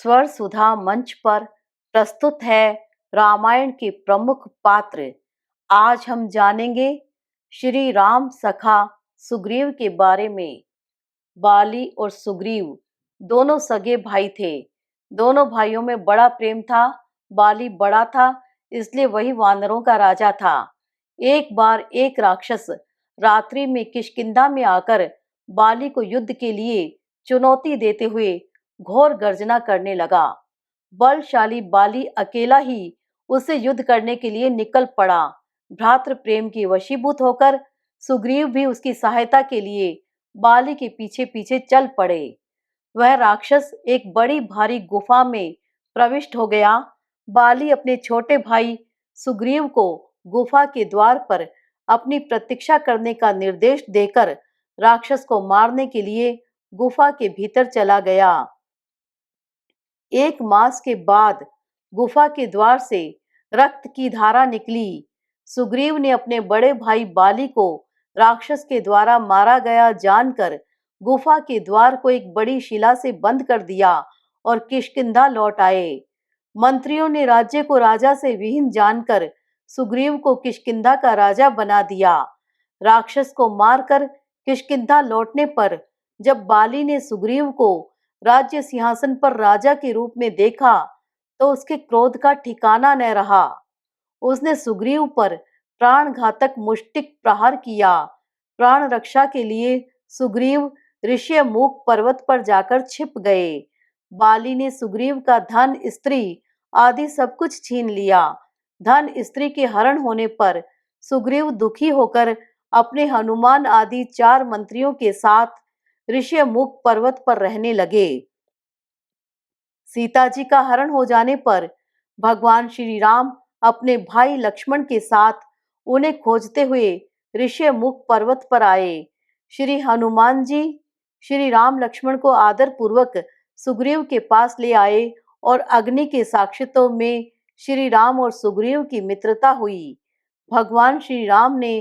स्वर सुधा मंच पर प्रस्तुत है रामायण के प्रमुख पात्र। आज हम जानेंगे श्री राम सखा सुग्रीव के बारे में। बाली और सुग्रीव दोनों सगे भाई थे। दोनों भाइयों में बड़ा प्रेम था। बाली बड़ा था, इसलिए वही वानरों का राजा था। एक बार एक राक्षस रात्रि में किष्किंधा में आकर बाली को युद्ध के लिए चुनौती देते हुए घोर गर्जना करने लगा। बलशाली बाली अकेला ही उससे युद्ध करने के लिए निकल पड़ा। भ्रातृ प्रेम के वशीभूत होकर सुग्रीव भी उसकी सहायता के लिए बाली के पीछे पीछे चल पड़े। वह राक्षस एक बड़ी भारी गुफा में प्रविष्ट हो गया। बाली अपने छोटे भाई सुग्रीव को गुफा के द्वार पर अपनी प्रतीक्षा करने का निर्देश देकर राक्षस को मारने के लिए गुफा के भीतर चला गया। 1 मास के बाद गुफा के द्वार से रक्त की धारा निकली। सुग्रीव ने अपने बड़े भाई बाली को राक्षस के द्वारा मारा गया जानकर गुफा के द्वार को एक बड़ी शिला से बंद कर दिया और किष्किंधा लौट आए। मंत्रियों ने राज्य को राजा से विहीन जानकर सुग्रीव को किष्किंधा का राजा बना दिया। राक्षस को मारकर किष्किंधा लौटने पर जब बाली ने सुग्रीव को राज्य सिंहासन पर राजा के रूप में देखा तो उसके क्रोध का ठिकाना न रहा। उसने सुग्रीव पर प्राणघातक मुष्टिक प्रहार किया। प्राण रक्षा के लिए सुग्रीव ऋष्यमुख पर्वत पर जाकर छिप गए। बाली ने सुग्रीव का धन, स्त्री आदि सब कुछ छीन लिया। धन स्त्री के हरण होने पर सुग्रीव दुखी होकर अपने हनुमान आदि 4 मंत्रियों के साथ ऋष्यमुख पर्वत पर रहने लगे। सीता जी का हरण हो जाने पर भगवान श्री राम अपने भाई लक्ष्मण के साथ उन्हें खोजते हुए ऋष्यमुख पर्वत पर आए। श्री हनुमान जी श्री राम लक्ष्मण को आदर पूर्वक सुग्रीव के पास ले आए और अग्नि के साक्षित्व में श्री राम और सुग्रीव की मित्रता हुई। भगवान श्री राम ने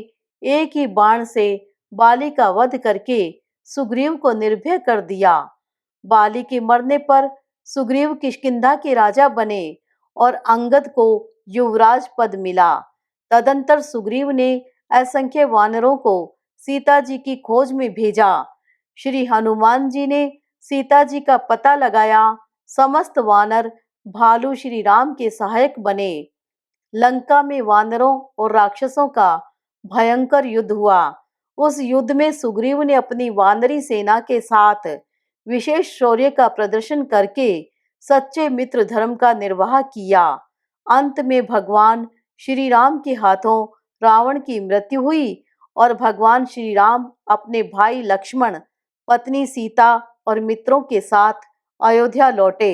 एक ही बाण से बाली का वध करके सुग्रीव को निर्भय कर दिया। बाली के मरने पर सुग्रीव किष्किंधा के राजा बने और अंगद को युवराज पद मिला। तदंतर सुग्रीव ने असंख्य वानरों को सीता जी की खोज में भेजा। श्री हनुमान जी ने सीता जी का पता लगाया। समस्त वानर भालू श्री राम के सहायक बने। लंका में वानरों और राक्षसों का भयंकर युद्ध हुआ। उस युद्ध में सुग्रीव ने अपनी वानरी सेना के साथ विशेष शौर्य का प्रदर्शन करके सच्चे मित्र धर्म का निर्वाह किया। अंत में भगवान श्री राम के हाथों रावण की मृत्यु हुई और भगवान श्री राम अपने भाई लक्ष्मण, पत्नी सीता और मित्रों के साथ अयोध्या लौटे।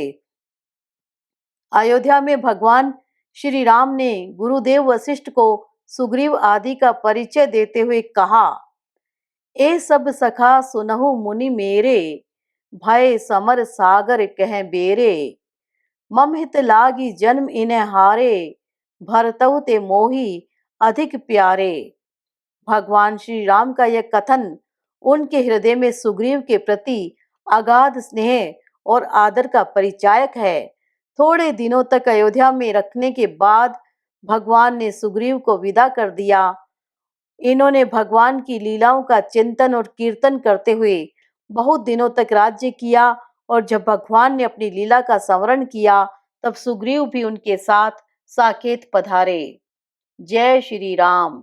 अयोध्या में भगवान श्री राम ने गुरुदेव वशिष्ठ को सुग्रीव आदि का परिचय देते हुए कहा, ए सब सखा सुनहु मुनि मेरे, भय समर सागर कह बेरे। मम हित लागी जन्म इन्हें हारे, भरतउ ते मोही अधिक प्यारे। भगवान श्री राम का यह कथन उनके हृदय में सुग्रीव के प्रति अगाध स्नेह और आदर का परिचायक है। थोड़े दिनों तक अयोध्या में रखने के बाद भगवान ने सुग्रीव को विदा कर दिया। इन्होंने भगवान की लीलाओं का चिंतन और कीर्तन करते हुए बहुत दिनों तक राज्य किया और जब भगवान ने अपनी लीला का स्मरण किया तब सुग्रीव भी उनके साथ साकेत पधारे। जय श्री राम।